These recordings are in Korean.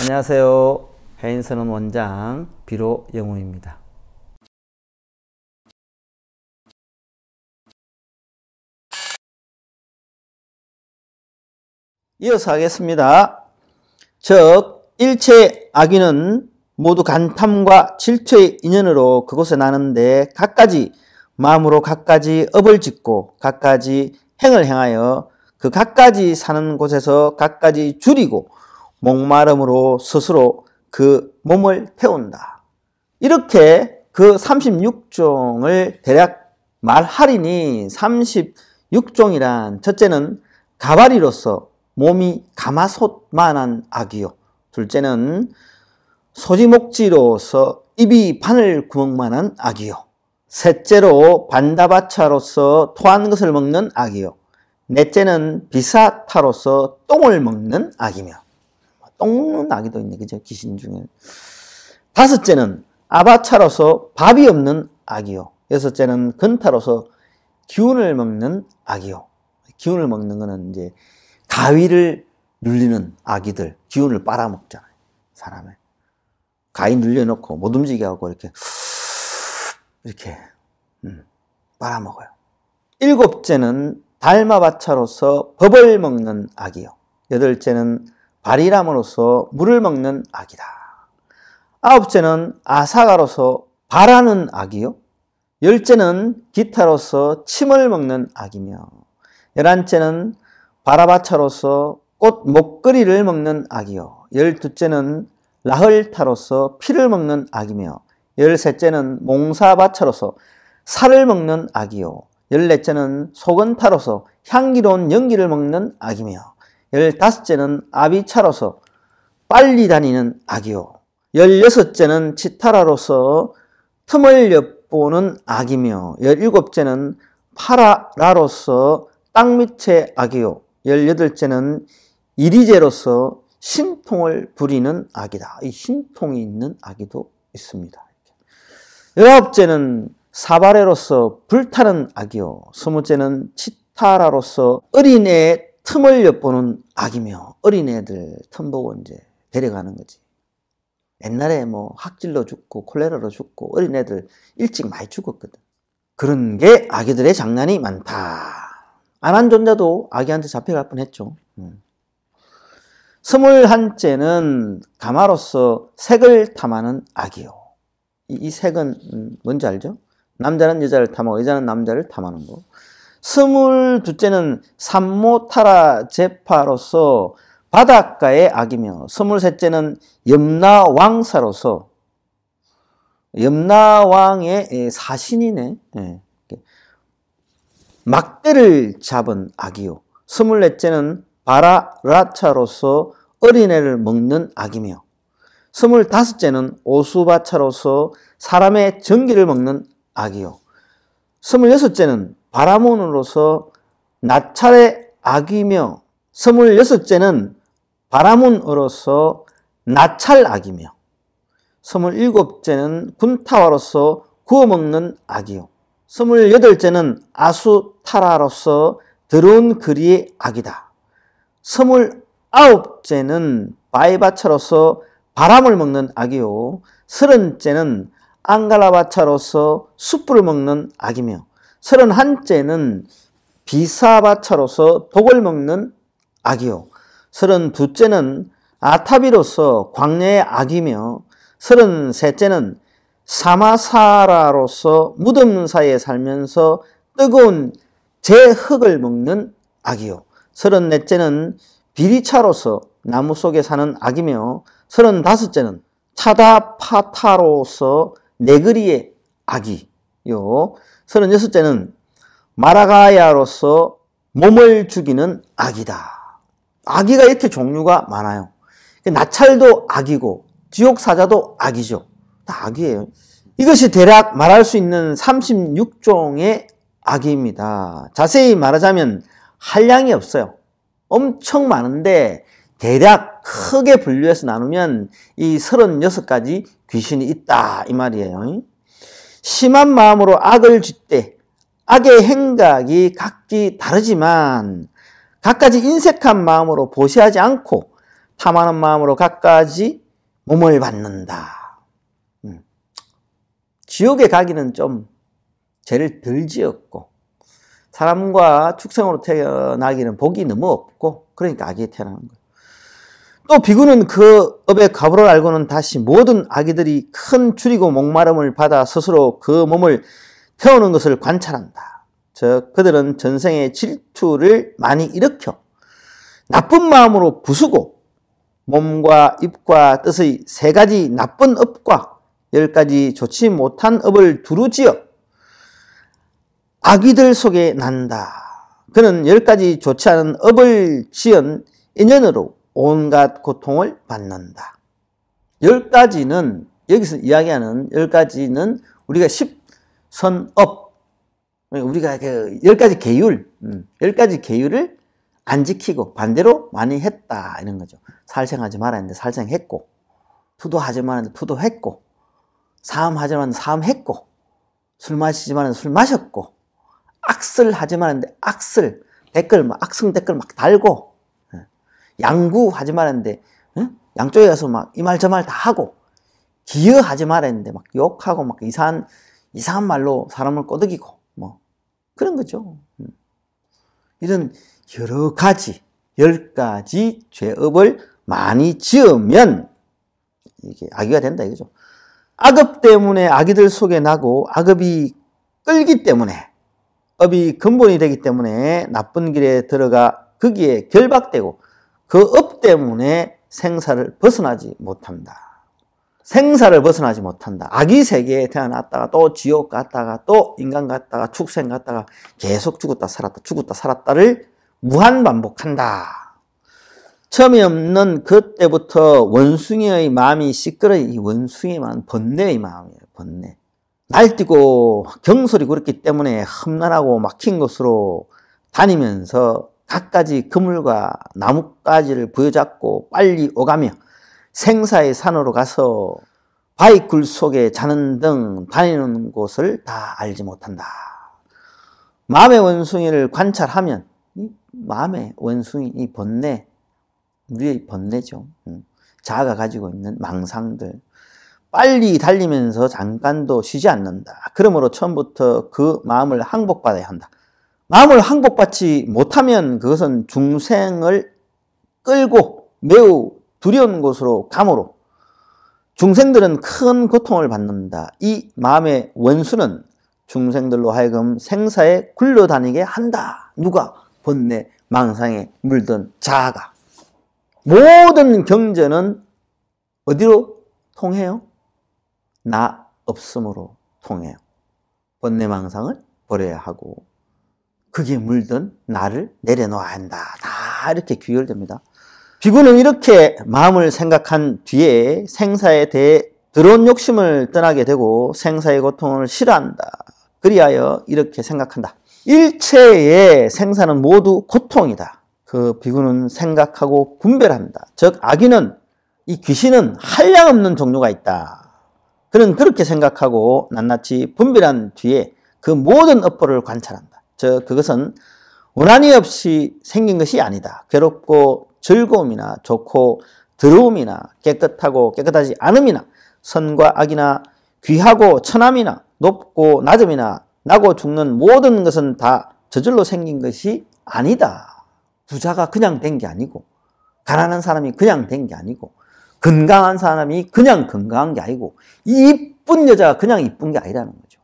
안녕하세요. 해인선언 원장 비로 영우입니다. 이어서 하겠습니다. 즉 일체 악인은 모두 간탐과 질투의 인연으로 그곳에 나는데 갖가지 마음으로 갖가지 업을 짓고 갖가지 행을 행하여 그 갖가지 사는 곳에서 갖가지 줄이고 목마름으로 스스로 그 몸을 태운다. 이렇게 그 36종을 대략 말하리니 36종이란 첫째는 가발이로서 몸이 가마솥만한 악이요. 둘째는 소지목지로서 입이 바늘 구멍만한 악이요. 셋째로 반다바차로서 토한 것을 먹는 악이요. 넷째는 비사타로서 똥을 먹는 악이며, 똥 먹는 악이도 있네, 그죠? 귀신 중에. 다섯째는 아바차로서 밥이 없는 악이요. 여섯째는 근타로서 기운을 먹는 악이요. 기운을 먹는 거는 이제 가위를 눌리는 아기들, 기운을 빨아먹잖아요, 사람의. 가위 눌려놓고 못 움직이게 하고 이렇게 빨아먹어요. 일곱째는 달마바차로서 법을 먹는 악이요. 여덟째는 발이람으로서 물을 먹는 악이다. 아홉째는 아사가로서 발하는 악이요. 열째는 기타로서 침을 먹는 악이며, 열한째는 바라바차로서 꽃 목걸이를 먹는 악이요. 열두째는 라흘타로서 피를 먹는 악이며, 열셋째는 몽사바차로서 살을 먹는 악이요. 열넷째는 소건타로서 향기로운 연기를 먹는 악이며, 열다섯째는 아비차로서 빨리 다니는 악이요. 열여섯째는 치타라로서 틈을 엿보는 악이며, 열일곱째는 파라라로서 땅 밑의 악이요. 열여덟째는 이리제로서 신통을 부리는 악이다. 이 신통이 있는 악이도 있습니다. 열아홉째는 사바레로서 불타는 악이요. 스무째는 치타라로서 어린애의 틈을 엿보는 악이며, 어린애들 틈 보고 이제 데려가는 거지. 옛날에 뭐 학질로 죽고 콜레라로 죽고 어린애들 일찍 많이 죽었거든. 그런 게 아기들의 장난이 많다. 안한 존자도 아기한테 잡혀갈 뻔했죠. 21째는 가마로서 색을 탐하는 악이요. 이 색은 뭔지 알죠? 남자는 여자를 탐하고 여자는 남자를 탐하는 거. 22째는 삼모타라 제파로서 바닷가의 악이며, 23째는 염라왕사로서, 염라왕의 사신이네, 막대를 잡은 악이요. 24째는 바라라차로서 어린애를 먹는 악이며, 25째는 오수바차로서 사람의 전기를 먹는 악이요. 26째는 바라문으로서 나찰의 악이며, 26째는 바라문으로서 나찰 악이며, 27째는 군타와로서 구워먹는 악이요. 28째는 아수타라로서 더러운 거리의 악이다. 29째는 바이바차로서 바람을 먹는 악이요. 30째는 앙갈라바차로서 숯불을 먹는 악이며, 31째는 비사바차로서 독을 먹는 악이요. 32째는 아타비로서 광야의 악이며, 33째는 사마사라로서 무덤 사이에 살면서 뜨거운 재흙을 먹는 악이요. 34째는 비리차로서 나무 속에 사는 악이며, 35째는 차다파타로서 네그리의 악이요. 36째는 마라가야로서 몸을 죽이는 악이다. 악이가 이렇게 종류가 많아요. 나찰도 악이고 지옥사자도 악이죠. 다 악이에요. 이것이 대략 말할 수 있는 36종의 악입니다. 자세히 말하자면 한량이 없어요. 엄청 많은데 대략 크게 분류해서 나누면 이 36가지 귀신이 있다 이 말이에요. 심한 마음으로 악을 짓되 악의 행각이 각기 다르지만 갖가지 인색한 마음으로 보시하지 않고 탐하는 마음으로 갖가지 몸을 받는다. 지옥에 가기는 좀 죄를 덜 지었고 사람과 축생으로 태어나기는 복이 너무 없고 그러니까 아기에 태어나는 거예요. 또 비구는 그 업의 과보를 알고는 다시 모든 아기들이 큰 줄이고 목마름을 받아 스스로 그 몸을 태우는 것을 관찰한다. 즉 그들은 전생의 질투를 많이 일으켜 나쁜 마음으로 부수고 몸과 입과 뜻의 3가지 나쁜 업과 10가지 좋지 못한 업을 두루지어 아기들 속에 난다. 그는 10가지 좋지 않은 업을 지은 인연으로 온갖 고통을 받는다. 10가지는 여기서 이야기하는 10가지는 우리가 10선업 우리가 그 10가지 계율 10가지 계율을 안 지키고 반대로 많이 했다 이런 거죠. 살생하지 말았는데 살생했고 투도하지 말았는데 투도했고 사음하지 말았는데 사음했고 술 마시지 말았는데 술 마셨고 악설하지 말았는데 악설 댓글 막 악성 댓글 막 달고 양구하지 말았는데 양쪽에 가서 막 이 말 저 말 다 하고 기여하지 말았는데 막 욕하고 막 이상한 말로 사람을 꼬드기고 뭐 그런 거죠. 이런 여러 가지 10가지 죄업을 많이 지으면 이게 악의가 된다 이거죠. 악업 때문에 아기들 속에 나고 악업이 끌기 때문에 업이 근본이 되기 때문에 나쁜 길에 들어가 거기에 결박되고 그 업 때문에 생사를 벗어나지 못한다. 생사를 벗어나지 못한다. 아기 세계에 태어났다가 또 지옥 갔다가 또 인간 갔다가 축생 갔다가 계속 죽었다 살았다를 무한 반복한다. 처음이 없는 그때부터 원숭이의 마음이 시끄러워. 이 원숭이의 마음은 번뇌의 마음이에요. 번뇌. 날뛰고 경솔이 그렇기 때문에 험난하고 막힌 곳으로 다니면서 갖가지 그물과 나뭇가지를 부여잡고 빨리 오가며 생사의 산으로 가서 바위굴 속에 자는 등 다니는 곳을 다 알지 못한다. 마음의 원숭이를 관찰하면 이 마음의 원숭이, 이 번뇌, 우리의 번뇌죠. 자아가 가지고 있는 망상들. 빨리 달리면서 잠깐도 쉬지 않는다. 그러므로 처음부터 그 마음을 항복받아야 한다. 마음을 항복받지 못하면 그것은 중생을 끌고 매우 두려운 곳으로 가므로 중생들은 큰 고통을 받는다. 이 마음의 원수는 중생들로 하여금 생사에 굴러다니게 한다. 누가? 번뇌, 망상에 물든 자아가. 모든 경전은 어디로 통해요? 나 없음으로 통해요. 번뇌 망상을 버려야 하고 거기에 물든 나를 내려놓아야 한다. 다 이렇게 귀결됩니다. 비구는 이렇게 마음을 생각한 뒤에 생사에 대해 더러운 욕심을 떠나게 되고 생사의 고통을 싫어한다. 그리하여 이렇게 생각한다. 일체의 생사는 모두 고통이다. 그 비구는 생각하고 분별한다. 즉 악인은 이 귀신은 한량없는 종류가 있다. 그는 그렇게 생각하고 낱낱이 분별한 뒤에 그 모든 업보를 관찰한다. 즉 그것은 원한이 없이 생긴 것이 아니다. 괴롭고 즐거움이나 좋고 더러움이나 깨끗하고 깨끗하지 않음이나 선과 악이나 귀하고 천함이나 높고 낮음이나 나고 죽는 모든 것은 다 저절로 생긴 것이 아니다. 부자가 그냥 된 게 아니고 가난한 사람이 그냥 된 게 아니고 건강한 사람이 그냥 건강한 게 아니고 이쁜 여자가 그냥 이쁜 게 아니라는 거죠.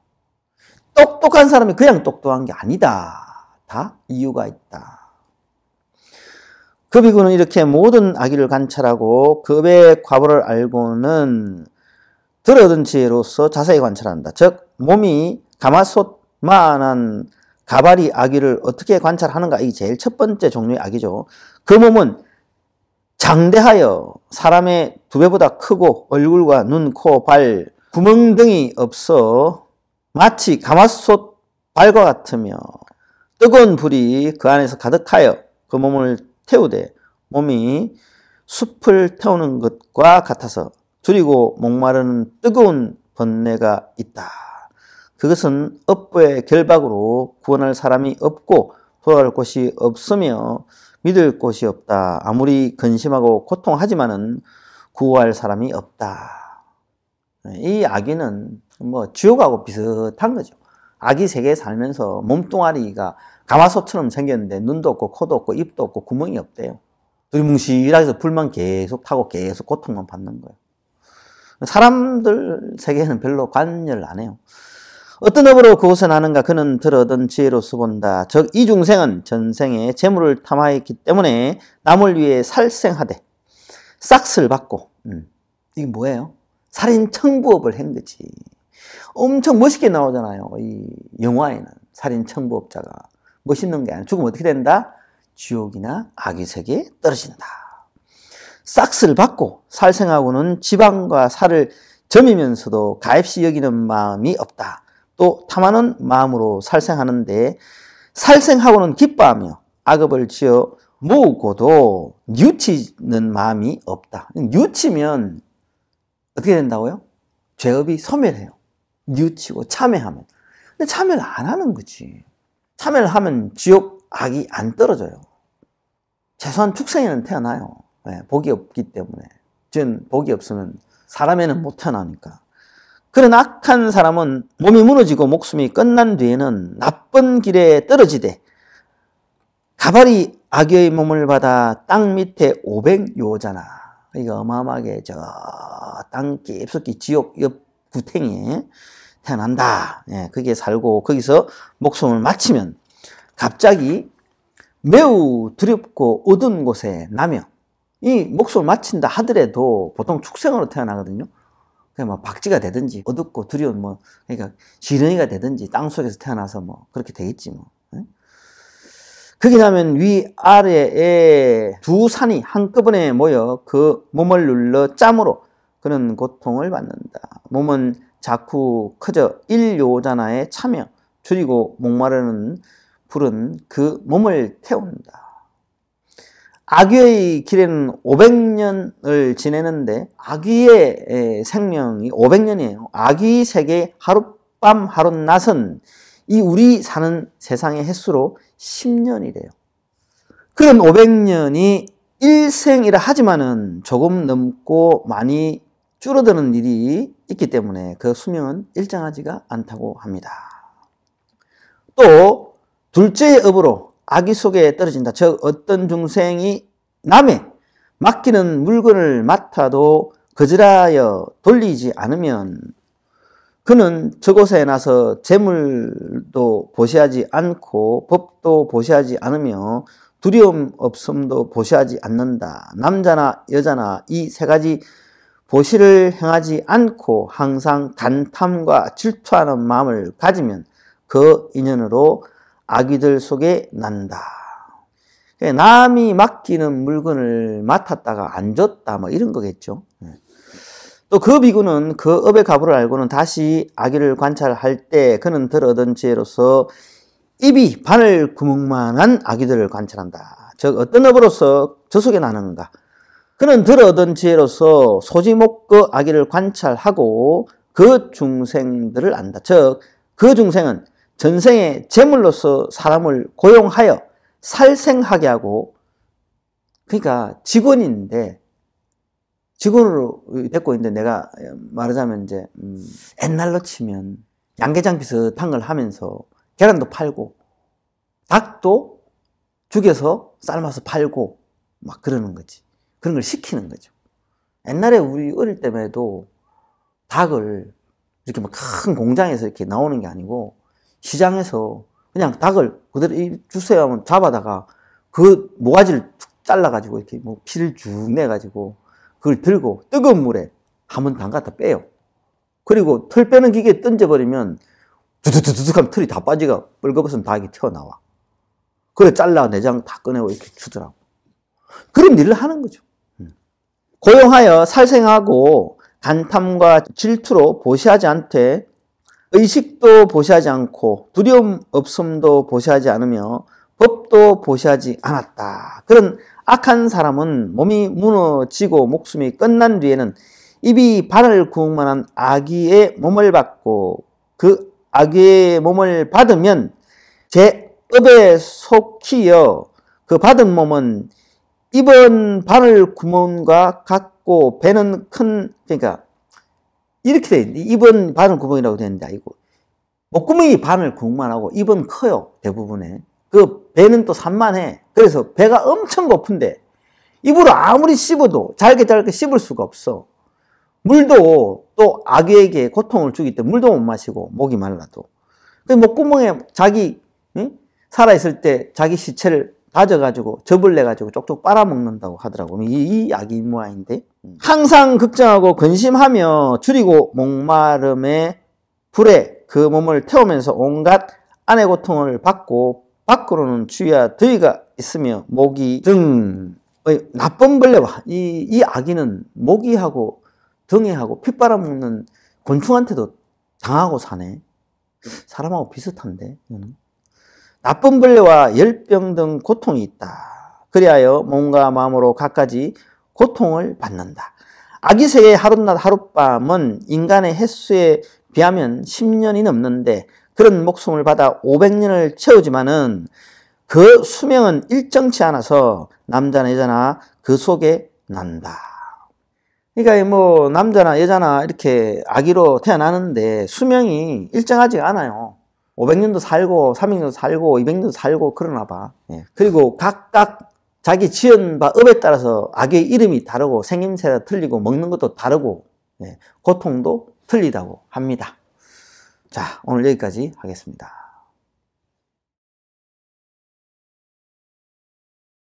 똑똑한 사람이 그냥 똑똑한 게 아니다. 다 이유가 있다. 그 비구는 이렇게 모든 악의를 관찰하고 그 업의 과보를 알고는 들어든 지혜로서 자세히 관찰한다. 즉 몸이 가마솥만한 가발이 악의를 어떻게 관찰하는가? 이게 제일 첫 번째 종류의 악의죠. 그 몸은 장대하여 사람의 2배보다 크고 얼굴과 눈, 코, 발, 구멍 등이 없어 마치 가마솥 발과 같으며 뜨거운 불이 그 안에서 가득하여 그 몸을 태우되 몸이 숲을 태우는 것과 같아서 줄이고 목마르는 뜨거운 번뇌가 있다. 그것은 업보의 결박으로 구원할 사람이 없고 돌아갈 곳이 없으며 믿을 곳이 없다. 아무리 근심하고 고통하지만은 구할 사람이 없다. 이 아기는 뭐 지옥하고 비슷한 거죠. 아기 세계에 살면서 몸뚱아리가 가마솥처럼 생겼는데 눈도 없고 코도 없고 입도 없고 구멍이 없대요. 두리뭉실하게 해서 불만 계속 타고 계속 고통만 받는 거예요. 사람들 세계에는 별로 관여를 안 해요. 어떤 업으로 그곳에 나는가 그는 들어든 지혜로서 본다. 즉 이 중생은 전생에 재물을 탐하였기 때문에 남을 위해 살생하되 싹스를 받고 이게 뭐예요? 살인 청부업을 한 거지. 엄청 멋있게 나오잖아요. 이 영화에는 살인 청부업자가 멋있는 게 아니라 죽으면 어떻게 된다? 지옥이나 악의 세계에 떨어진다. 싹스를 받고 살생하고는 지방과 살을 점이면서도 가엾이 여기는 마음이 없다. 또 탐하는 마음으로 살생하는데 살생하고는 기뻐하며 악업을 지어 모으고도 뉘우치는 마음이 없다. 뉘우치면 어떻게 된다고요? 죄업이 소멸해요. 뉘우치고 참회하면. 근데 참회를 안 하는 거지. 참회를 하면 지옥 악이 안 떨어져요. 최소한 축생에는 태어나요. 네, 복이 없기 때문에. 전 복이 없으면 사람에는 못 태어나니까. 그런 악한 사람은 몸이 무너지고 목숨이 끝난 뒤에는 나쁜 길에 떨어지되 가발이 악의 몸을 받아 땅 밑에 500요자나 이거 어마어마하게 저 땅 깊숙이 지옥 옆 구탱이에 태어난다. 예, 거기에 살고 거기서 목숨을 마치면 갑자기 매우 두렵고 어두운 곳에 나며 이 목숨을 마친다 하더라도 보통 축생으로 태어나거든요. 그냥 뭐 박쥐가 되든지 어둡고 두려운 뭐 그러니까 지렁이가 되든지 땅속에서 태어나서 뭐 그렇게 되겠지 뭐. 거기 나면 위아래에 두 산이 한꺼번에 모여 그 몸을 눌러 짬으로 그런 고통을 받는다. 몸은 자꾸 커져 일요자나에 차며 줄이고 목마르는 불은 그 몸을 태운다. 악귀의 길에는 500년을 지내는데 악귀의 생명이 500년이에요. 악귀 세계 하룻밤 하룻낮은 이 우리 사는 세상의 횟수로 10년이래요. 그런 500년이 일생이라 하지만은 조금 넘고 많이 줄어드는 일이 있기 때문에 그 수명은 일정하지가 않다고 합니다. 또 둘째의 업으로 악의 속에 떨어진다. 즉 어떤 중생이 남의 맡기는 물건을 맡아도 거절하여 돌리지 않으면 그는 저곳에 나서 재물도 보시하지 않고 법도 보시하지 않으며 두려움 없음도 보시하지 않는다. 남자나 여자나 이 세 가지 보시를 행하지 않고 항상 간탐과 질투하는 마음을 가지면 그 인연으로 악귀들 속에 난다. 남이 맡기는 물건을 맡았다가 안 줬다 뭐 이런 거겠죠. 또 그 비구는 그 업의 가부를 알고는 다시 악귀를 관찰할 때 그는 덜 얻은 지혜로서 입이 바늘 구멍만한 악귀들을 관찰한다. 즉 어떤 업으로서 저 속에 나는가. 그는 덜 얻은 지혜로서 소지목그 악귀를 관찰하고 그 중생들을 안다. 즉 그 중생은 전생에 재물로서 사람을 고용하여 살생하게 하고 그러니까 직원인데 직원으로 됐고 있는데 내가 말하자면 이제 옛날로 치면 양계장 비슷한 걸 하면서 계란도 팔고 닭도 죽여서 삶아서 팔고 막 그러는 거지. 그런 걸 시키는 거죠. 옛날에 우리 어릴 때만 해도 닭을 이렇게 막 큰 공장에서 이렇게 나오는 게 아니고 시장에서 그냥 닭을 그대로 주세요 하면 잡아다가 그 모가지를 툭 잘라가지고 이렇게 뭐 피를 쭉 내가지고 그걸 들고 뜨거운 물에 한번 담갔다 빼요. 그리고 털 빼는 기계에 던져버리면 두두두둑 하면 털이 다 빠지가 뻘거벗은 닭이 튀어나와. 그래 잘라 내장 다 꺼내고 이렇게 주더라고. 그런 일을 하는 거죠. 고용하여 살생하고 간탐과 질투로 보시하지 않되 의식도 보시하지 않고 두려움 없음도 보시하지 않으며 법도 보시하지 않았다. 그런 악한 사람은 몸이 무너지고 목숨이 끝난 뒤에는 입이 바늘 구멍만한 악귀의 몸을 받고 그 악귀의 몸을 받으면 제 업에 속히여 그 받은 몸은 입은 바늘 구멍과 같고 배는 큰, 그러니까 이렇게 돼 있는데, 입은 바늘 구멍이라고 되는데 아니고 목구멍이 바늘 구멍만 하고 입은 커요, 대부분에. 그 배는 또 산만해. 그래서 배가 엄청 고픈데 입으로 아무리 씹어도 잘게 씹을 수가 없어. 물도 또 아기에게 고통을 주기 때문에 물도 못 마시고 목이 말라도. 그 목구멍에 자기 살아있을 때 자기 시체를 다져가지고 즙을 내가지고 쪽쪽 빨아먹는다고 하더라고. 이 아기 모양인데, 항상 걱정하고 근심하며 줄이고 목마름에 불에 그 몸을 태우면서 온갖 안의 고통을 받고 밖으로는 주위와 더위가 있으며 모기 등 나쁜 벌레와 이 아기는 모기하고 등에하고 피 빨아먹는 곤충한테도 당하고 사네. 사람하고 비슷한데, 이거는. 나쁜 벌레와 열병 등 고통이 있다. 그리하여 몸과 마음으로 갖가지 고통을 받는다. 아기 세의 하룻낮 하룻밤은 인간의 횟수에 비하면 10년이 넘는데 그런 목숨을 받아 500년을 채우지만은 그 수명은 일정치 않아서 남자나 여자나 그 속에 난다. 그러니까 뭐 남자나 여자나 이렇게 아기로 태어나는데 수명이 일정하지가 않아요. 500년도 살고 300년도 살고 200년도 살고 그러나 봐. 예. 그리고 각각 자기 지은 바 업에 따라서 아기의 이름이 다르고 생김새가 틀리고 먹는 것도 다르고, 예. 고통도 틀리다고 합니다. 자, 오늘 여기까지 하겠습니다.